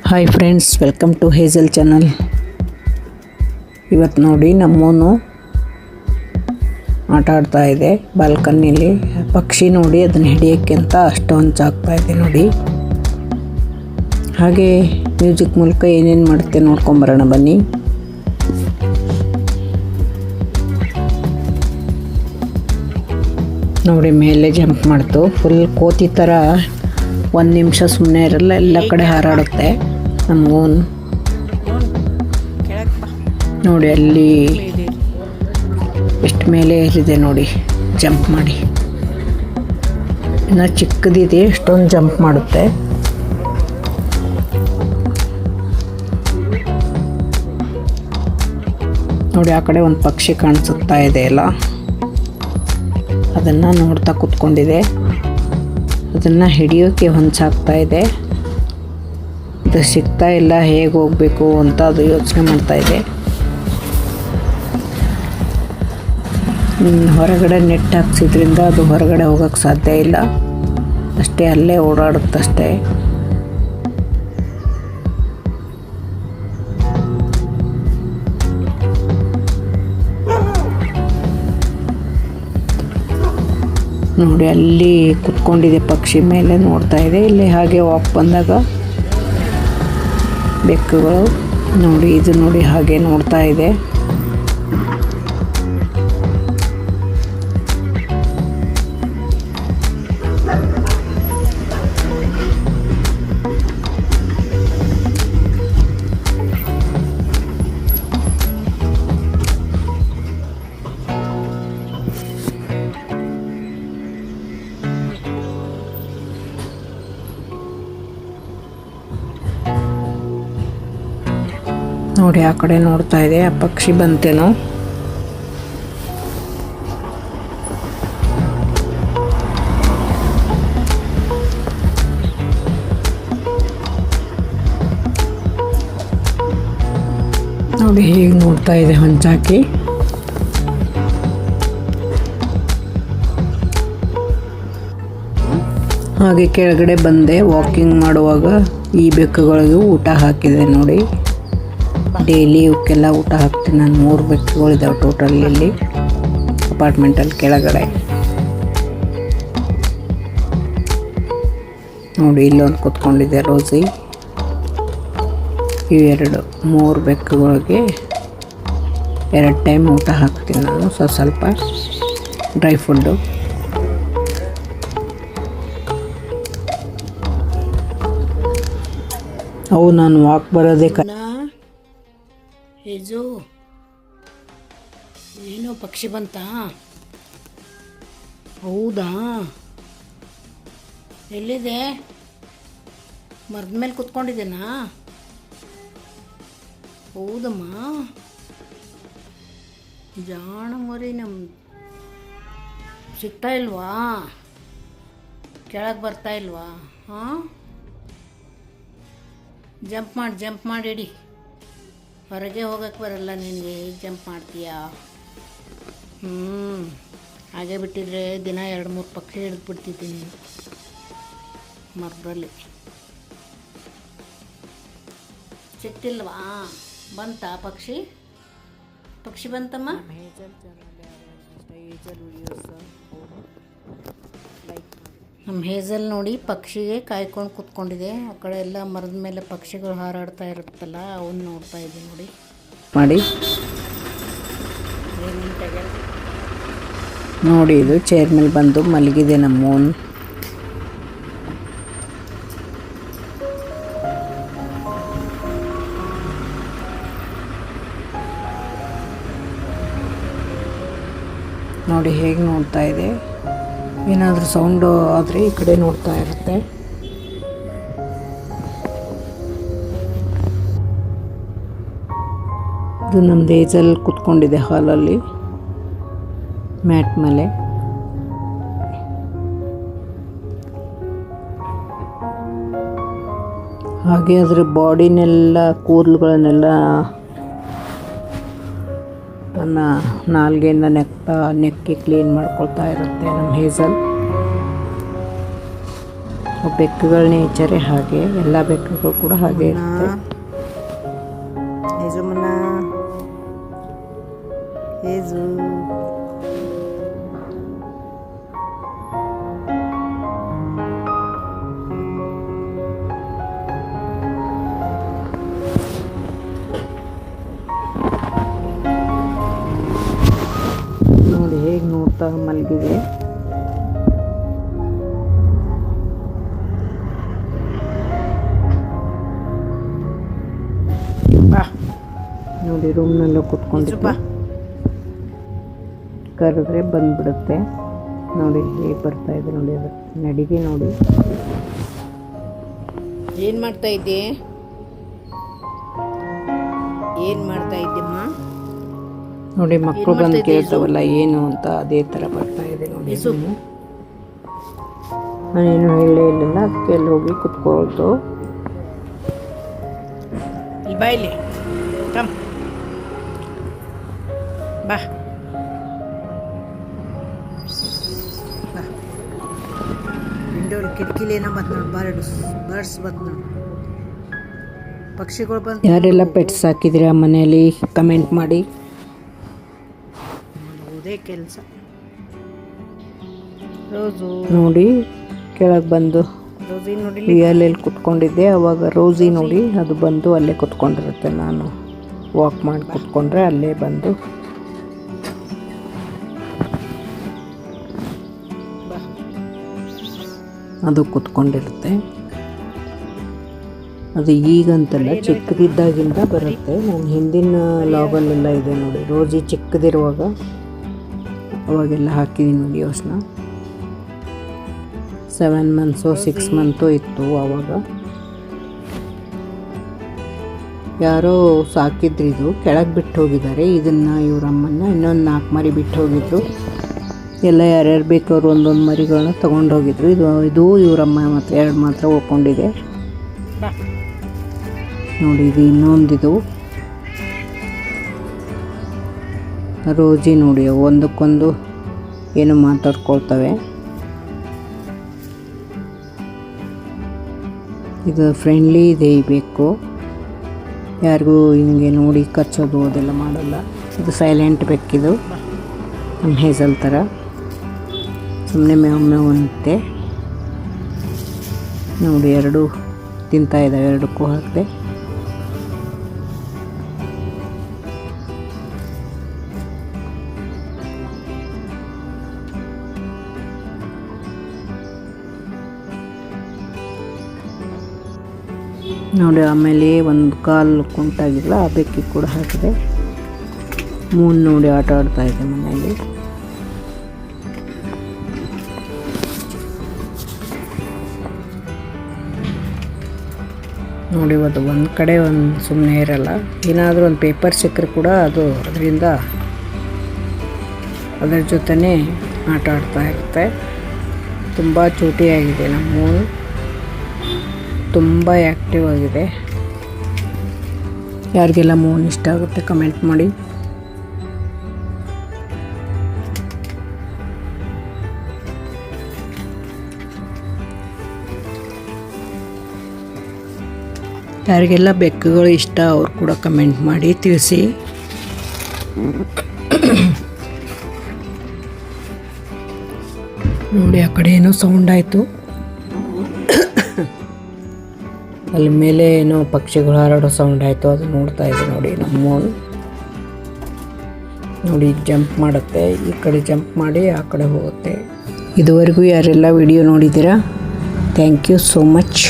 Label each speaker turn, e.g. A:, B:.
A: Hi friends, welcome to Hazel channel. ಇವತ್ತು ನೋಡಿ ನಮ್ಮವನು ಆಟ ಆಡ್ತಾ ಇದೆ ಬಾಲ್ಕನಿಲಿ. ಪಕ್ಷಿ ನೋಡಿ ಅದನ್ನು ಹಿಡಿಯೋಕ್ಕೆ ಅಂತ ಅಷ್ಟೊಂದು ಆಗ್ತಾ ಇದೆ ನೋಡಿ. ಹಾಗೆ ಮ್ಯೂಸಿಕ್ ಮೂಲಕ ಏನೇನು ಮಾಡುತ್ತೆ ನೋಡ್ಕೊಂಬರೋಣ ಬನ್ನಿ. ನೋಡಿ ಮೇಲೆ ಜಂಪ್ ಮಾಡ್ತು. ಫುಲ್ ಕೋತಿ ಥರ ಒಂದು ನಿಮಿಷ ಸುಮ್ಮನೆ ಇರಲ್ಲ, ಎಲ್ಲ ಕಡೆ ಹಾರಾಡುತ್ತೆ ನಮಗೂನು. ನೋಡಿ ಅಲ್ಲಿ ಎಷ್ಟು ಮೇಲೆ ಏರಿದೆ ನೋಡಿ, ಜಂಪ್ ಮಾಡಿ. ಇನ್ನು ಚಿಕ್ಕದಿದೆ, ಎಷ್ಟೊಂದು ಜಂಪ್ ಮಾಡುತ್ತೆ. ನೋಡಿ ಆ ಕಡೆ ಒಂದು ಪಕ್ಷಿ ಕಾಣಿಸುತ್ತಾ ಇದೆ ಅಲ್ಲ, ಅದನ್ನು ನೋಡ್ತಾ ಕೂತ್ಕೊಂಡಿದೆ. ಅದನ್ನು ಹಿಡಿಯೋಕ್ಕೆ ಹೊಂಚಾಗ್ತಾ ಇದೆ. ಅದು ಸಿಗ್ತಾ ಇಲ್ಲ, ಹೇಗೆ ಹೋಗಬೇಕು ಅಂತ ಅದು ಯೋಚನೆ ಮಾಡ್ತಾ ಇದೆ. ಹೊರಗಡೆ ನೆಟ್ ಹಾಕ್ಸಿದ್ರಿಂದ ಅದು ಹೊರಗಡೆ ಹೋಗೋಕ್ಕೆ ಸಾಧ್ಯ ಇಲ್ಲ, ಅಷ್ಟೇ ಅಲ್ಲೇ ಓಡಾಡುತ್ತಷ್ಟೇ. ನೋಡಿ ಅಲ್ಲಿ ಕುತ್ಕೊಂಡಿದೆ ಪಕ್ಷಿ ಮೇಲೆ ನೋಡ್ತಾ ಇದೆ. ಇಲ್ಲಿ ಹಾಗೆ ವಾಕ್ ಬಂದಾಗ ಬೆಕ್ಕುಗಳು ನೋಡಿ, ಇದು ನೋಡಿ ಹಾಗೆ ನೋಡ್ತಾ ಇದೆ. ನೋಡಿ ಆ ಕಡೆ ನೋಡ್ತಾ ಇದೆ, ಆ ಪಕ್ಷಿ ಬಂತೇನೋ. ನೋಡಿ ಹೇಗೆ ನೋಡ್ತಾ ಇದೆ ಹೊಂಚಾಕಿ. ಹಾಗೆ ಕೆಳಗಡೆ ಬಂದೆ, ವಾಕಿಂಗ್ ಮಾಡುವಾಗ ಈ ಬೆಕ್ಕುಗಳಿಗೂ ಊಟ ಹಾಕಿದೆ ನೋಡಿ. ಡೈಲಿ ಇವಕ್ಕೆಲ್ಲ ಊಟ ಹಾಕ್ತೀನಿ ನಾನು. 3 ಬೆಕ್ಕುಗಳಿದ್ದಾವೆ ಟೋಟಲ್ ಇಲ್ಲಿ ಅಪಾರ್ಟ್ಮೆಂಟಲ್ಲಿ ಕೆಳಗಡೆ. ನೋಡಿ ಇಲ್ಲೊಂದು ಕೂತ್ಕೊಂಡಿದೆ ರೋಸಿ. ಇವೆರಡು 3 ಬೆಕ್ಕುಗಳಿಗೆ 2 ಟೈಮ್ ಊಟ ಹಾಕ್ತೀನಿ ನಾನು, ಸ್ವಲ್ಪ ಡ್ರೈ ಫುಡ್ಡು. ಅವು ನಾನು ವಾಕ್ ಬರೋದೇ ಹೇಜು. ಏನೋ ಪಕ್ಷಿ ಬಂತಾ? ಹೌದಾ, ಎಲ್ಲಿದೆ? ಮರದ ಮೇಲೆ ಕುತ್ಕೊಂಡಿದ್ದೇನಾ? ಹೌದಮ್ಮ, ಜಾಣ ಮರಿ. ಸಿಗ್ತಾ ಇಲ್ವಾ? ಕೆಳಗೆ ಬರ್ತಾ ಇಲ್ವಾ? ಹಾಂ, ಜಂಪ್ ಮಾಡಿ ಇಡಿ. ಹೊರಗೆ ಹೋಗಕ್ಕೆ ಬರಲ್ಲ ನಿನಗೆ, ಜಂಪ್ ಮಾಡ್ತೀಯಾ? ಹಾಗೆ ಬಿಟ್ಟಿದ್ರೆ ದಿನ 2-3 ಪಕ್ಷಿ ಹಿಡಿದು ಬಿಡ್ತಿದ್ದೀನಿ ಮರದಲ್ಲಿ. ಸಿಕ್ತಿಲ್ವಾ? ಬಂತಾ ಪಕ್ಷಿ ಬಂತಮ್ಮ? ನಮ್ಮ ಹೇಜಲ್ ನೋಡಿ ಪಕ್ಷಿಗೆ ಕಾಯ್ಕೊಂಡು ಕೂತ್ಕೊಂಡಿದೆ. ಆ ಕಡೆ ಎಲ್ಲ ಮರದ ಮೇಲೆ ಪಕ್ಷಿಗಳು ಹಾರಾಡ್ತಾ ಇರುತ್ತಲ್ಲ, ಅವನ್ನ ನೋಡ್ತಾ ಇದ್ದೀನಿ ನೋಡಿ. ಮಾಡಿ ನೋಡಿ, ಇದು ಚೇರ್ ಮೇಲೆ ಬಂದು ಮಲಗಿದೆ ನಮ್ಮವನು. ನೋಡಿ ಹೇಗೆ ನೋಡ್ತಾ ಇದೆ. ಏನಾದರೂ ಸೌಂಡು ಆದರೆ ಈ ಕಡೆ ನೋಡ್ತಾ ಇರುತ್ತೆ. ಇದು ನಮ್ಮದು ಏಜಲ್ಲಿ ಕೂತ್ಕೊಂಡಿದೆ ಹಾಲಲ್ಲಿ ಮ್ಯಾಟ್ ಮೇಲೆ. ಹಾಗೆ ಅದರ ಬಾಡಿನೆಲ್ಲ, ಕೂದಲುಗಳನ್ನೆಲ್ಲ ನನ್ನ ನಾಲ್ಗೆಯಿಂದ ನೆಕ್ಕಿ ಕ್ಲೀನ್ ಮಾಡ್ಕೊಳ್ತಾ ಇರುತ್ತೆ ನಮ್ಮ ಹೇಜಲ್. ಬೆಕ್ಕುಗಳ ನೇಚರೇ ಹಾಗೆ, ಎಲ್ಲ ಬೆಕ್ಕುಗಳು ಕೂಡ ಹಾಗೆ ಇರುತ್ತೆ. ನೋಡಿ ಹೇಗೆ ನೋಡ್ತಾ ಮಲಗಿದೆ. ನೋಡಿ ರೂಮ್ನಲ್ಲೂ ಕುತ್ಕೊಂಡಿತ್ತು, ಕರೆದ್ರೆ ಬಂದ್ಬಿಡುತ್ತೆ. ನೋಡಿ ಹೇಗೆ ಬರ್ತಾ ಇದೆ ನೋಡಿ, ಅದು ನಡಿಗೆ ನೋಡಿ.
B: ಏನು ಮಾಡ್ತಾ ಇದ್ದೆ? ಏನು ಮಾಡ್ತಾ ಇದ್ದೆಮ್ಮ?
A: ನೋಡಿ ಮಕ್ಕಳು ಬಂದು ಕೇಳ್ತಾವಲ್ಲ ಏನು ಅಂತ, ಅದೇ ಥರ ಬರ್ತಾ ಇದೆ ನೋಡಿ. ನಾನೇನು ಹೇಳೇ ಇರಲಿಲ್ಲ, ಅದಕ್ಕೆ ಅಲ್ಲಿ ಹೋಗಿ ಕುತ್ಕೊಳ್ತು.
B: ಬಾಯ್ಲಿ ಕಮ್ ಬಾ ಬಾ. ವಿಂಡೋಲಿ ಕಿಟಕಿಲಿ ಏನೋ ಬಂತು ನೋಡಿ, ಬರ್ಡ್ಸ್ ಬಂತು ನೋಡಿ, ಪಕ್ಷಿಗಳು ಬಂದು.
A: ಯಾರೆಲ್ಲ ಪೆಟ್ಸ್ ಹಾಕಿದ್ದೀರಾ ಮನೆಯಲ್ಲಿ ಕಮೆಂಟ್ ಮಾಡಿ.
B: ಅದೇ ಕೆಲಸ. ರೋಸು
A: ನೋಡಿ ಕೆಳಗೆ ಬಂದು
B: ರೋಸಿ ನೋಡಿ
A: ಉಯ್ಯಾಲೆಯಲ್ಲಿ ಕುತ್ಕೊಂಡಿದ್ದೆ, ಅವಾಗ ರೋಸಿ ನೋಡಿ ಅದು ಬಂದು ಅಲ್ಲೇ ಕುತ್ಕೊಂಡಿರುತ್ತೆ. ನಾನು ವಾಕ್ ಮಾಡಿ ಕುತ್ಕೊಂಡ್ರೆ ಅಲ್ಲೇ ಬಂದು ಅದು ಕುತ್ಕೊಂಡಿರುತ್ತೆ. ಅದು ಈಗಂತಲ್ಲ, ಚಿಕ್ಕದಿದ್ದಾಗಿಂದ ಬರುತ್ತೆ. ನಾನು ಹಿಂದಿನ ಲಾಗಲ್ಲೆಲ್ಲ ಇದೆ ನೋಡಿ, ರೋಸಿ ಚಿಕ್ಕದಿರುವಾಗ ಅವಾಗೆಲ್ಲ ಹಾಕಿದ್ದೀನಿ ವಿಡಿಯೋಸ್ನ. 7 ಮಂತ್ಸು 6 ಮಂತು ಇತ್ತು ಆವಾಗ. ಯಾರೋ ಸಾಕಿದ್ರು, ಇದು ಕೆಳಗೆ ಬಿಟ್ಟು ಹೋಗಿದ್ದಾರೆ. ಇದನ್ನು ಇವರಮ್ಮನ್ನ ಇನ್ನೊಂದು 4 ಮರಿ ಬಿಟ್ಟು ಹೋಗಿದ್ರು. ಎಲ್ಲ ಯಾರ್ಯಾರು ಬೇಕವರು ಒಂದೊಂದು ಮರಿಗಳನ್ನ ತೊಗೊಂಡು ಹೋಗಿದ್ರು. ಇದು ಇವರಮ್ಮ ಮತ್ತು 2 ಮಾತ್ರ ಉಳ್ಕೊಂಡಿದೆ ನೋಡಿ. ಇದು ಇನ್ನೊಂದಿದು ರೋಜಿ ನೋಡಿ, ಒಂದಕ್ಕೊಂದು ಏನು ಮಾತಾಡ್ಕೊಳ್ತವೆ. ಇದು ಫ್ರೆಂಡ್ಲಿ ಇದೆ ಈ ಬೇಕು, ಯಾರಿಗೂ ಹಿಂಗೆ ನೋಡಿ ಕಚ್ಚೋದು ಅದೆಲ್ಲ ಮಾಡಲ್ಲ. ಇದು ಸೈಲೆಂಟ್ ಬೆಕ್ಕಿದು, ನಮ್ಮ ಹೇಸಲ್ ಥರ ಸುಮ್ಮನೆ ಮೇವು ಮೇವು ಅನ್ನುತ್ತೆ ನೋಡಿ. 2 ತಿಂತಾ ಇದ್ದಾವೆ, 2ಕ್ಕೂ ಹಾಕಿದೆ. ನೋಡಿ ಆಮೇಲೆ ಒಂದು ಕಾಲು ಕುಂಟಾಗಿಲ್ಲ, ಆ ಬೆಕ್ಕಿಗೆ ಕೂಡ ಹಾಕಿದೆ. ಮೂನ್ ನೋಡಿ ಆಟ ಆಡ್ತಾ ಇದೆ ಮನೆಯಲ್ಲಿ. ನೋಡಿ ಅದು ಒಂದು ಕಡೆ ಒಂದು ಸುಮ್ಮನೆ ಇರಲ್ಲ. ಏನಾದರೂ ಒಂದು ಪೇಪರ್ ಸಿಕ್ಕರೆ ಕೂಡ ಅದು ಅದರಿಂದ ಅದರ ಜೊತೆನೇ ಆಟ ಆಡ್ತಾ ಇರುತ್ತೆ. ತುಂಬ ಚೂಟಿಯಾಗಿದೆ ನಮ್ಮ ಮೂನ್, ತುಂಬ ಆ್ಯಕ್ಟಿವ್ ಆಗಿದೆ. ಯಾರಿಗೆಲ್ಲ ಮೂನ್ ಇಷ್ಟ ಆಗುತ್ತೆ ಕಮೆಂಟ್ ಮಾಡಿ. ಯಾರಿಗೆಲ್ಲ ಬೆಕ್ಕುಗಳು ಇಷ್ಟ ಅವ್ರು ಕೂಡ ಕಮೆಂಟ್ ಮಾಡಿ ತಿಳಿಸಿ. ನೋಡಿ ಆ ಕಡೆ ಏನೋ ಸೌಂಡ್ ಆಯಿತು, ಅಲ್ಲಿ ಮೇಲೆ ಏನೋ ಪಕ್ಷಿಗಳು ಹಾರಾಡೋ ಸೌಂಡ್ ಆಯಿತು, ಅದು ನೋಡ್ತಾ ಇದೆ ನೋಡಿ ನಮ್ಮ ಮೂನ್. ನೋಡಿ ಜಂಪ್ ಮಾಡುತ್ತೆ, ಈ ಕಡೆ ಜಂಪ್ ಮಾಡಿ ಆ ಕಡೆ ಹೋಗುತ್ತೆ. ಇದುವರೆಗೂ ಯಾರೆಲ್ಲ ವಿಡಿಯೋ ನೋಡಿದ್ದೀರಾ, ಥ್ಯಾಂಕ್ ಯು ಸೋ ಮಚ್.